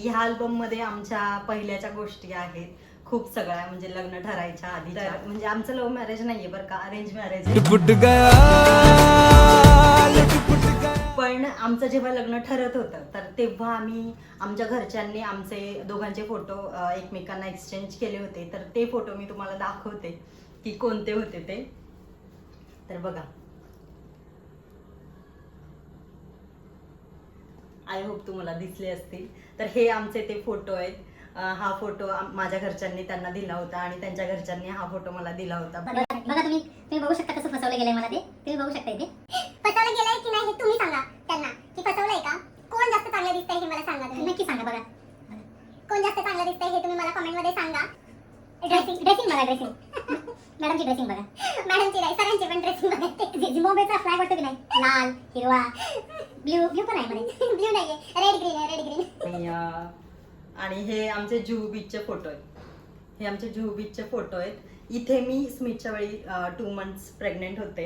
ह्या अल्बम मध्ये आमच्या पहिल्याच्या गोष्टी आहेत खूप सगळ्या, म्हणजे लग्न ठरायच्या आधी. म्हणजे आमचं लव्ह मॅरेज नाहीये बरं का, अरेंज मॅरेज आहे. पण आमचं जेव्हा लग्न ठरत होतं तर तेव्हा आम्ही आमच्या घरच्यांनी आमचे दोघांचे फोटो एकमेकांना एक्सचेंज केले होते. तर ते फोटो मी तुम्हाला दाखवते की कोणते होते ते. तर बघा, आय होप तुम्हाला दिसले असतील. तर हे आमचे ते फोटो आहेत. हा फोटो माझ्या घरच्यांनी त्यांना दिला होता आणि त्यांच्या घरच्यांनी हा फोटो मला दिला होता. बघा तुम्ही बघू शकता कसं फसवलं गेलंय मला ते. तुम्ही बघू शकता इथे फसवलं गेलंय की नाही हे तुम्ही सांगा त्यांना, की फसवलंय का. कोण जास्त चांगलं दिसतंय हे मला सांगा. नक्की सांगा. बघा कोण जास्त चांगलं दिसतंय हे तुम्ही मला कमेंट मध्ये सांगा. ड्रेसिंग बघा, ड्रेसिंग मॅडमची ड्रेसिंग बघा, मॅडमची नाही सरांची पण ड्रेसिंग बघा. झिम्बाब्वेचा फ्लॅग वाटतो की नाही, लाल हिरवा ब्ल्यू पण आहे मध्ये. ब्ल्यू नाहीये, रेड ग्रीन आहे, रेड ग्रीन. आणि हे आमचे जुहू बीचचे फोटो आहेत. हे आमचे जुहू बीचचे फोटो आहेत. इथे मी स्मितच्या वेळी 2 मंथ्स प्रेग्नेंट होते.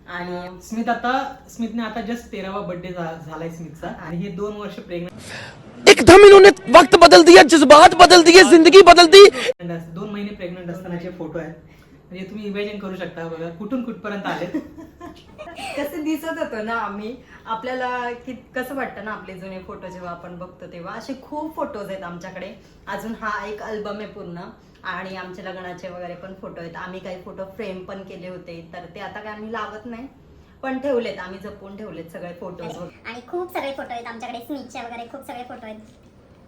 आणि स्मितने आता जस्ट 13वा बर्थडे झालाय स्मितचा आणि हे 2 वर्ष प्रेग्नेंट. एकदम इन्होंने वक्त बदल दिया, जज्बात बदल दिए, जिंदगी बदल दी. 2 महिने प्रेग्नेंट असतानाचे फोटो आहेत. म्हणजे तुम्ही इमॅजिन करू शकता बघा कुठून कुठपर्यंत आले. कसं दिसत होतं ना आम्ही, आपल्याला कसं वाटतं ना आपले जुने फोटो जेव्हा आपण बघतो तेव्हा. असे खूप फोटोज आहेत आमच्याकडे. अजून हा एक अल्बम आहे पूर्ण. आणि आमच्या लग्नाचे वगैरे पण फोटो आहेत. आम्ही काही फोटो फ्रेम पण केले होते, तर ते आता काय आम्ही लावत नाही, पण ठेवलेत आम्ही, जपून ठेवलेत सगळे फोटोज. आणि खूप सगळे फोटो आहेत आमच्याकडे स्मितचे वगैरे, खूप सगळे फोटो आहेत.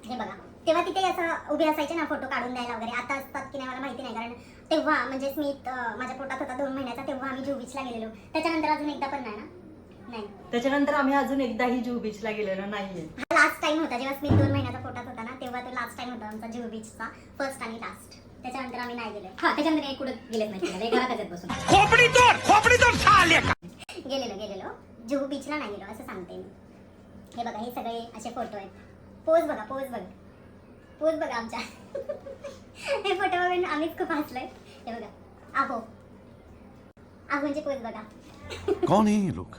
हे बघा तेव्हा तिथे असं उभे असायचे ना फोटो काढून द्यायला वगैरे. आता असतात की नाही मला माहिती नाही, कारण तेव्हा म्हणजे स्मित माझ्या पोटात होता 2 महिन्याचा, तेव्हा आम्ही जुहू बीचला गेलेलो. त्याच्यानंतर अजून एकदा पण नाही ना. नाही, त्याच्यानंतर आम्ही अजून एकदाही जुहू बीचला गेलेलो नाहीये. हा लास्ट टाइम होता जेव्हा स्मित 2 महिन्याचा पोटात होता ना, तेव्हा तो लास्ट टाइम होता आमचा जुहू बीचचा, फर्स्ट आणि लास्ट. त्याच्यानंतर आम्ही नाही गेलो. हा त्याच्यानंतर कुठे गेलेच नाही, घरातच बसून गेलेलो जुहू बीचला नाही गेलो असं सांगते मी. हे बघा हे सगळे असे फोटो आहेत. पोज बघा आमच्या. हे फोटो बघून आम्हीच खूप हसलोय. हे बघा आहोंचे पोज बघा. कौन है ये लोग,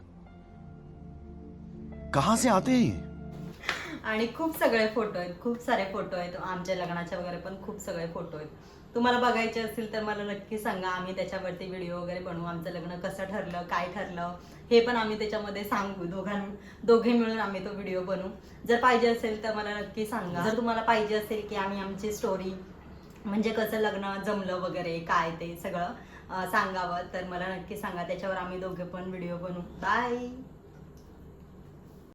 कहां से आते हैं? आणि खूप सगळे फोटो आहेत, खूप सारे फोटो आहेत. आमच्या लग्नाचे वगैरे पण खूप सगळे फोटो आहेत. तुम्हाला बघायचे असतील तर मला नक्की सांगा. आम्ही त्याच्यावरती व्हिडिओ वगैरे बनवू. आमचं लग्न कसं ठरलं, काय ठरलं हे पण आम्ही त्याच्यामध्ये सांगू. दोघे मिळून आम्ही तो व्हिडिओ बनवू. जर पाहिजे असेल तर मला नक्की सांगा. जर तुम्हाला पाहिजे असेल की आम्ही आमची स्टोरी म्हणजे कसं लग्न जमलं वगैरे काय ते सगळं सांगावं, तर मला नक्की सांगा. त्याच्यावर आम्ही दोघे पण व्हिडिओ बनवू. बाय.